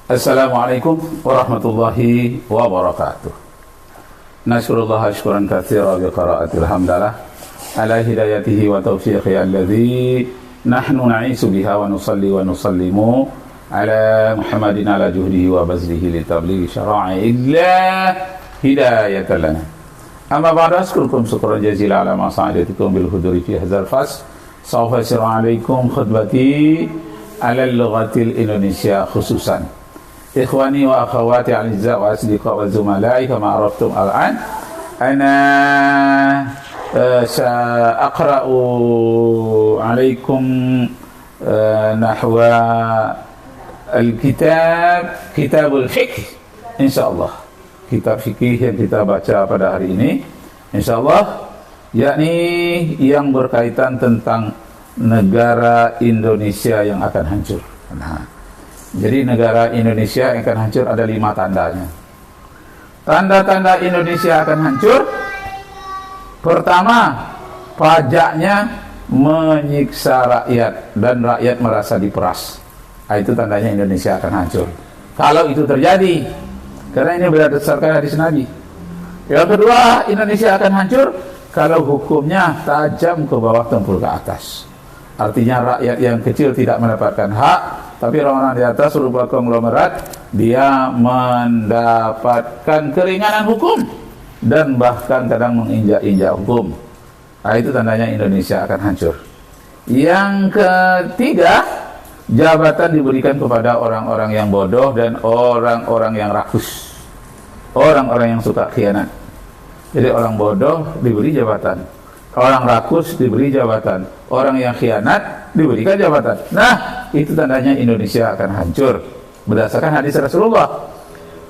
Assalamualaikum warahmatullahi wabarakatuh. Nasykurullah syukuran katsira bi qiraatil hamdalah ala hidayatihi wa taufiqihi alladzi nahnu na'isu biha wa nusalli wa nusallimu ala Muhammadin ala juhdihi wa bazlihi li tablighi syara'i illa hidayatan lana. Amma ba'du, askurukum syukran jazila ala ma sa'adatikum bil huduri fi hadzal fas. Sawfa yasiru alaikum khutbati ala lughatil Indonesia khususan. Ikhwani wa akhawati al-izza wa asdiqa wa zumalai kama araftum al-an ana sa'aqra'u alaikum nahwa kitabul fiqh, insyaallah. Kitab fikih yang kita baca pada hari ini insyaallah, yakni yang berkaitan tentang negara Indonesia yang akan hancur. Jadi negara Indonesia yang akan hancur ada 5 tandanya. Tanda-tanda Indonesia akan hancur. Pertama, pajaknya menyiksa rakyat dan rakyat merasa diperas. Itu tandanya Indonesia akan hancur. Kalau itu terjadi, karena ini berdasarkan hadis Nabi. Yang kedua, Indonesia akan hancur kalau hukumnya tajam ke bawah, tumpul ke atas. Artinya rakyat yang kecil tidak mendapatkan hak, tapi orang-orang di atas berupa konglomerat dia mendapatkan keringanan hukum dan bahkan kadang menginjak-injak hukum. Itu tandanya Indonesia akan hancur. Yang ketiga, jabatan diberikan kepada orang-orang yang bodoh dan orang-orang yang rakus, orang-orang yang suka khianat. Jadi orang bodoh diberi jabatan, orang rakus diberi jabatan, orang yang khianat diberikan jabatan. Nah, itu tandanya Indonesia akan hancur berdasarkan hadis Rasulullah.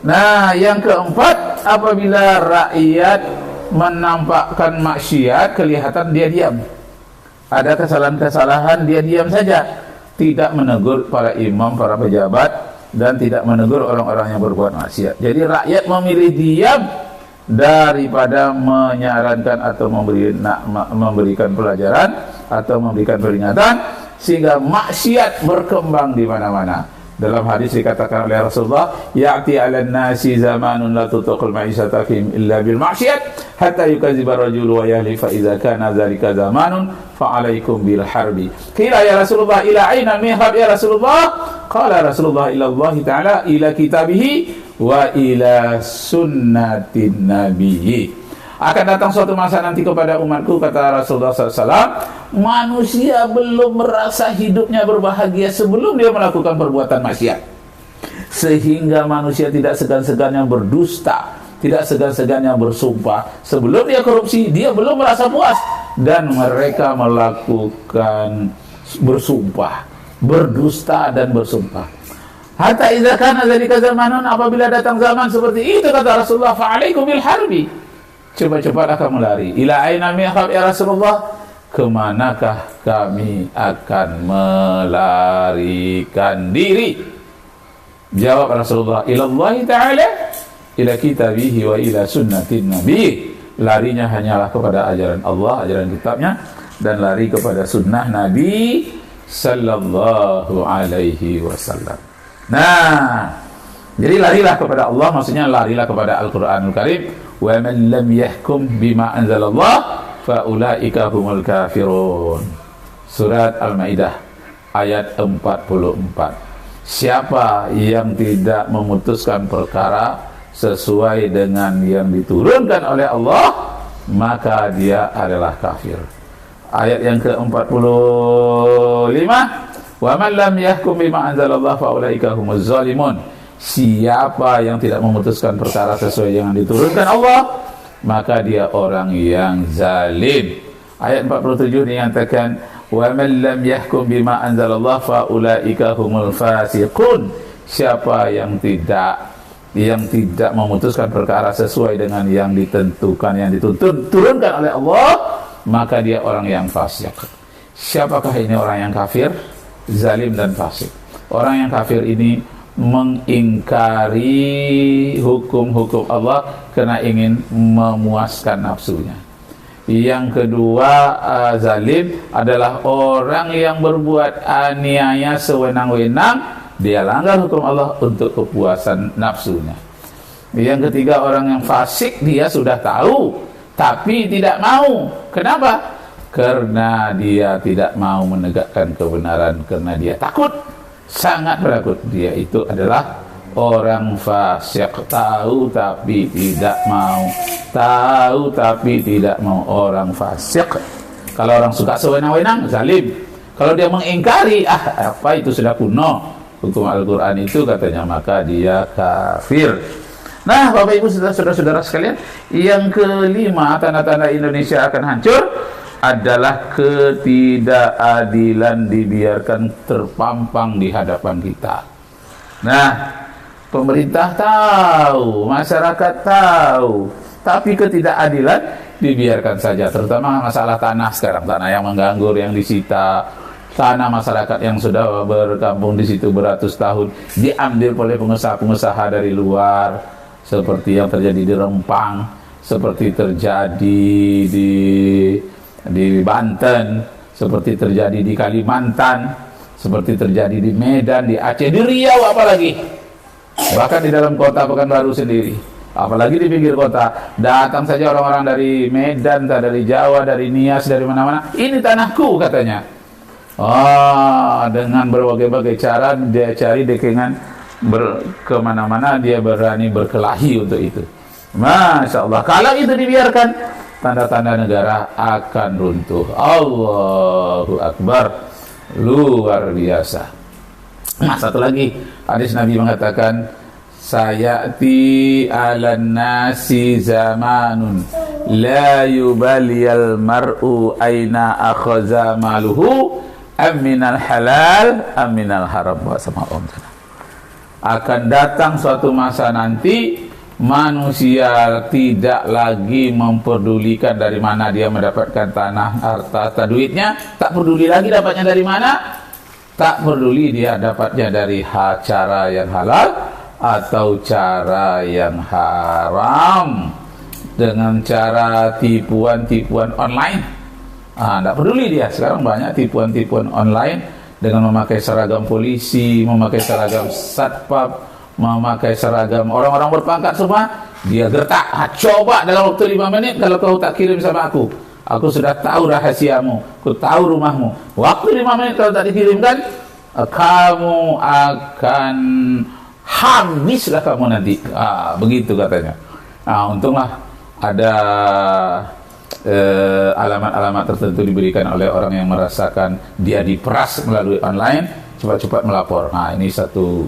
Nah, yang keempat, apabila rakyat menampakkan maksiat, kelihatan dia diam. Ada kesalahan-kesalahan, dia diam saja, tidak menegur para imam, para pejabat, dan tidak menegur orang-orang yang berbuat maksiat. Jadi rakyat memilih diam daripada menyarankan atau memberikan pelajaran atau memberikan peringatan, sehingga maksiat berkembang di mana-mana. Dalam hadis dikatakan oleh Rasulullah, ya'ti 'alan nasi zamanun la tutaqul ma'isata fihim illa bil ma'siyat hatta yukadziba ar-rajulu wa yahli fa idza kana dzalika zamanun fa 'alaikum bil harbi. Qila ya Rasulullah ila aina mihrab ya Rasulullah? Qala Rasulullah ila Allah ta'ala ila kitabihi wa ila sunnatin nabiyyi. Akan datang suatu masa nanti kepada umatku, kata Rasulullah SAW, manusia belum merasa hidupnya berbahagia sebelum dia melakukan perbuatan maksiat, sehingga manusia tidak segan-segannya berdusta, tidak segan-segannya bersumpah. Sebelum dia korupsi, dia belum merasa puas, dan mereka melakukan bersumpah, berdusta dan bersumpah. Hatta idza kana dzalika zamanun, apabila datang zaman seperti itu, kata Rasulullah, fa'alaikum bil harbi. Cepat-cepatlah kamu lari. Ila aina mihrab ya Rasulullah? Kemanakah kami akan melarikan diri? Jawab Rasulullah, ilallah ta'ala ila kitabihi wa ila sunnatin nabi. Larinya hanyalah kepada ajaran Allah, ajaran kitabnya, dan lari kepada sunnah Nabi sallallahu alaihi wasallam. Nah, jadi larilah kepada Allah, maksudnya larilah kepada Al-Quranul Karim. Wa man lam yahkum bima anzalallah fa ulaika humul kafirun. Surat Al-Maidah ayat 44. Siapa yang tidak memutuskan perkara sesuai dengan yang diturunkan oleh Allah, maka dia adalah kafir. Ayat yang ke-45, wa man lam yahkum bima anzalallah fa ulaika humuz zalimun. Siapa yang tidak memutuskan perkara sesuai yang diturunkan Allah, maka dia orang yang zalim. Ayat 47 dinyatakan, wa man lam yahkum bima anzalallah fa ulaika humul fasiqun. Siapa yang tidak memutuskan perkara sesuai dengan yang ditentukan, yang diturunkan oleh Allah, maka dia orang yang fasik. Siapakah ini orang yang kafir, zalim dan fasik? Orang yang kafir ini mengingkari hukum-hukum Allah karena ingin memuaskan nafsunya. Yang kedua, zalim adalah orang yang berbuat aniaya sewenang-wenang dia langgar hukum Allah untuk kepuasan nafsunya. Yang ketiga, orang yang fasik, dia sudah tahu tapi tidak mau. Kenapa? Karena dia tidak mau menegakkan kebenaran, karena dia takut, sangat takut. Dia itu adalah orang fasik, tahu tapi tidak mau, tahu tapi tidak mau, orang fasik. Kalau orang suka sewenang-wenang, zalim. Kalau dia mengingkari, apa itu sudah kuno, hukum Al-Quran itu katanya, maka dia kafir. Nah, Bapak Ibu saudara-saudara sekalian, yang kelima tanda-tanda Indonesia akan hancur adalah ketidakadilan dibiarkan terpampang di hadapan kita. Nah, pemerintah tahu, masyarakat tahu, tapi ketidakadilan dibiarkan saja. Terutama masalah tanah sekarang, tanah yang menganggur, yang disita, tanah masyarakat yang sudah berkampung di situ beratus tahun diambil oleh pengusaha-pengusaha dari luar, seperti yang terjadi di Rempang, seperti terjadi di Banten, seperti terjadi di Kalimantan, seperti terjadi di Medan, di Aceh, di Riau apalagi. Bahkan di dalam kota Pekanbaru sendiri, apalagi di pinggir kota, datang saja orang-orang dari Medan, dari Jawa, dari Nias, dari mana-mana, ini tanahku katanya. Dengan berbagai-bagai cara dia cari dekengan, kemana-mana dia berani berkelahi untuk itu. Masya Allah, kalau itu dibiarkan, tanda-tanda negara akan runtuh. Allahu Akbar, luar biasa. Nah, satu lagi, hadis Nabi mengatakan, sayati 'alan nasi zamanun la yubaliyal mar'u aina akhadha maluhu aminal halal aminal haram. Akan datang suatu masa nanti, manusia tidak lagi memperdulikan dari mana dia mendapatkan tanah, harta, duitnya, tak peduli lagi dapatnya dari mana, tak peduli dia dapatnya dari cara yang halal atau cara yang haram, dengan cara tipuan-tipuan online. Tidak peduli dia. Sekarang banyak tipuan-tipuan online dengan memakai seragam polisi, memakai seragam satpam, memakai seragam orang-orang berpangkat semua. Dia gertak, coba dalam waktu 5 menit kalau kau tak kirim sama aku sudah tahu rahasiamu, aku tahu rumahmu. Waktu 5 menit kalau tak dikirimkan, kamu akan habislah kamu nanti. Begitu katanya. Untunglah ada alamat-alamat tertentu diberikan oleh orang yang merasakan dia diperas melalui online, cepat-cepat melapor. Ini satu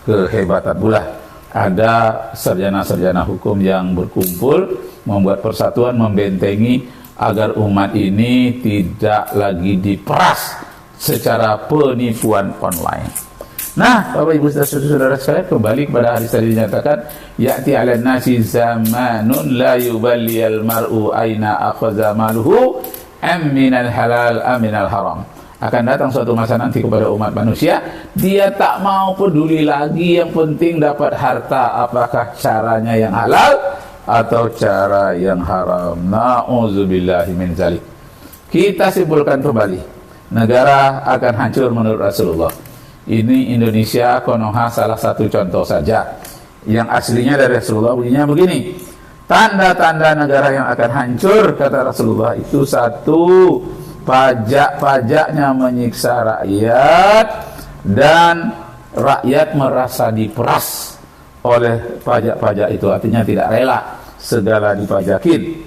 kehebatan pula. Ada sarjana-sarjana hukum yang berkumpul, membuat persatuan, membentengi agar umat ini tidak lagi diperas secara penipuan online. Nah, Bapak Ibu saudara sekalian, kembali kepada hadis tadi dinyatakan, ya'ti 'alan nasi zamanun la yuballiyal mar'u aina akhadha maluhu aminal halal aminal haram. Akan datang suatu masa nanti kepada umat manusia, dia tak mau peduli lagi, yang penting dapat harta, apakah caranya yang halal atau cara yang haram. Na'udzubillahi min zalik. Kita simpulkan kembali, negara akan hancur menurut Rasulullah. Ini Indonesia, Konoha, salah satu contoh saja. Yang aslinya dari Rasulullah bunyinya begini, tanda-tanda negara yang akan hancur, kata Rasulullah, itu satu, pajak-pajaknya menyiksa rakyat dan rakyat merasa diperas oleh pajak-pajak itu, artinya tidak rela segala dipajakin.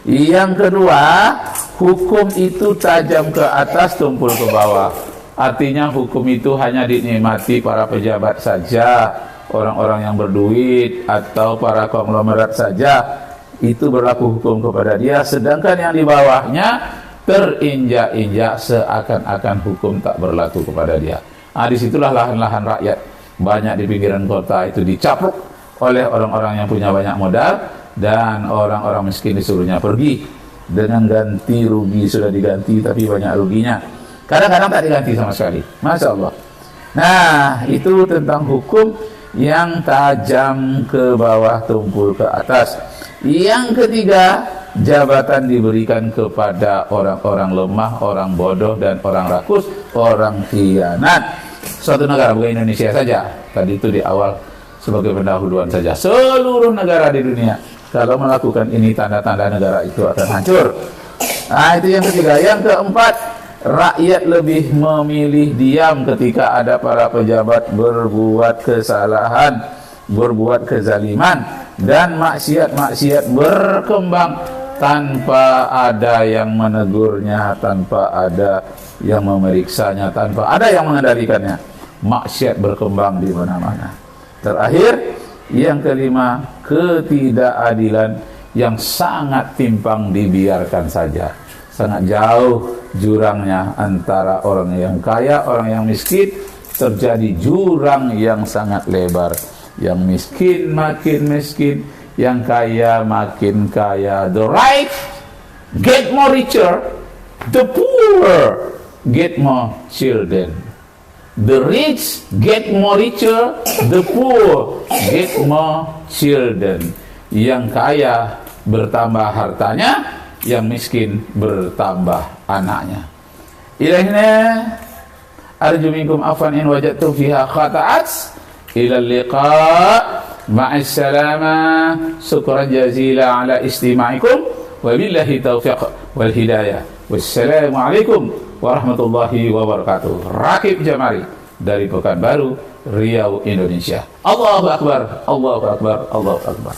Yang kedua, hukum itu tajam ke atas, tumpul ke bawah. Artinya hukum itu hanya dinikmati para pejabat saja, orang-orang yang berduit atau para konglomerat saja, itu berlaku hukum kepada dia, sedangkan yang di bawahnya terinjak-injak, seakan-akan hukum tak berlaku kepada dia. Disitulah lahan-lahan rakyat banyak di pinggiran kota itu dicaplok oleh orang-orang yang punya banyak modal, dan orang-orang miskin disuruhnya pergi dengan ganti rugi, sudah diganti tapi banyak ruginya. Kadang-kadang tak diganti sama sekali. Masya Allah. Nah, itu tentang hukum yang tajam ke bawah, tumpul ke atas. Yang ketiga, jabatan diberikan kepada orang-orang lemah, orang bodoh, dan orang rakus, orang khianat. suatu negara, bukan Indonesia saja. Tadi itu di awal sebagai pendahuluan saja. Seluruh negara di dunia kalau melakukan ini, tanda-tanda negara itu akan hancur. Nah, itu yang ketiga. Yang keempat, rakyat lebih memilih diam ketika ada para pejabat berbuat kesalahan, berbuat kezaliman, dan maksiat-maksiat berkembang tanpa ada yang menegurnya, tanpa ada yang memeriksanya, tanpa ada yang mengendalikannya. Maksiat berkembang di mana-mana. Terakhir, yang kelima, ketidakadilan yang sangat timpang dibiarkan saja. Sangat jauh jurangnya antara orang yang kaya, orang yang miskin. Terjadi jurang yang sangat lebar. Yang miskin makin miskin, yang kaya makin kaya. The right get more richer, the poor get more children. The rich get more richer, the poor get more children. Yang kaya bertambah hartanya, yang miskin bertambah anaknya. Ilahina arju minkum afwan in wajadtum fiha khata'at. Ila liqa' ma'as salama. Syukran jazila ala istima'ikum. Wabillahi taufiq wal hidayah. Wassalamualaikum warahmatullahi wabarakatuh. Rakib Jamari dari Pekanbaru, Riau, Indonesia. Allahu Akbar, Allahu Akbar, Allahu Akbar.